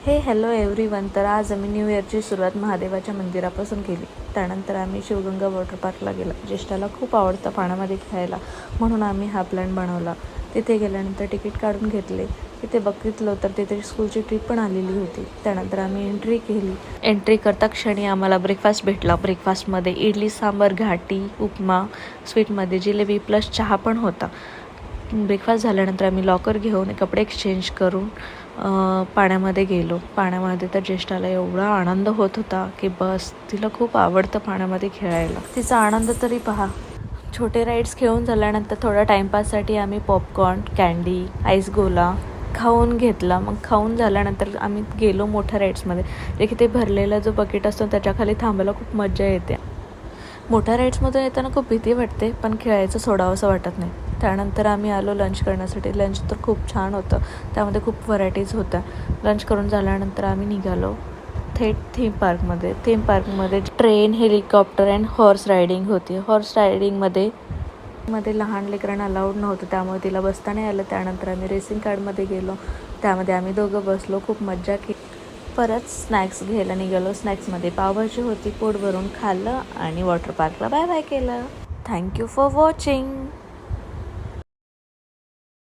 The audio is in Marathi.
Hello everyone. तर आज आम्ही न्यू इयरची सुरुवात महादेवाच्या मंदिरापासून केली. त्यानंतर आम्ही शिवगंगा वॉटर पार्कला गेलो. ज्येष्ठाला खूप आवडतं पाण्यामध्ये खेळायला, म्हणून आम्ही हा प्लॅन बनवला. तिथे गेल्यानंतर तिकीट काढून घेतले. तिथे बघितलं तर तिथे स्कूलची ट्रिप पण आलेली होती. त्यानंतर आम्ही एंट्री केली. एंट्री करता क्षणी आम्हाला ब्रेकफास्ट भेटला. ब्रेकफास्टमध्ये इडली सांबार, घाटी, उपमा, स्वीटमध्ये जिलेबी प्लस चहा पण होता. ब्रेकफास्ट झाल्यानंतर आम्ही लॉकर घेऊन कपडे एक्सचेंज करून पाण्यामध्ये गेलो. पाण्यामध्ये तर ज्येष्ठाला एवढा आनंद होत होता की बस, तिला खूप आवडतं पाण्यामध्ये खेळायला. तिचा आनंद तरी पहा. छोटे राईड्स खेळून झाल्यानंतर थोडा टाईमपाससाठी आम्ही पॉपकॉर्न, कँडी, आईस गोला खाऊन घेतला. मग खाऊन झाल्यानंतर आम्ही गेलो मोठ्या राईड्समध्ये. जे की ते भरलेला जो बकेट असतो त्याच्याखाली थांबायला खूप मजा येते. मोठ्या राईड्समधून येताना खूप भीती वाटते, पण खेळायचं सोडावंसं वाटत नाही. त्यानंतर आम्ही आलो लंच करण्यासाठी. लंच तर खूप छान होतं. त्यामध्ये खूप व्हरायटीज होत्या. लंच करून झाल्यानंतर आम्ही निघालो थेट थीम पार्कमध्ये train, helicopter and horse riding होती. हॉर्स रायडिंगमध्ये लहान लेकरांना अलाउड नव्हतं, त्यामुळे तिला बसता नाही आलं. त्यानंतर आम्ही रेसिंग कार्डमध्ये गेलो. त्यामध्ये आम्ही दोघं बसलो, खूप मज्जा केली. परत स्नॅक्स घ्यायला निघालो. स्नॅक्समध्ये पावभाजी होती. पोट भरून खाल्लं आणि वॉटर पार्कला बाय बाय केलं. Thank you for watching.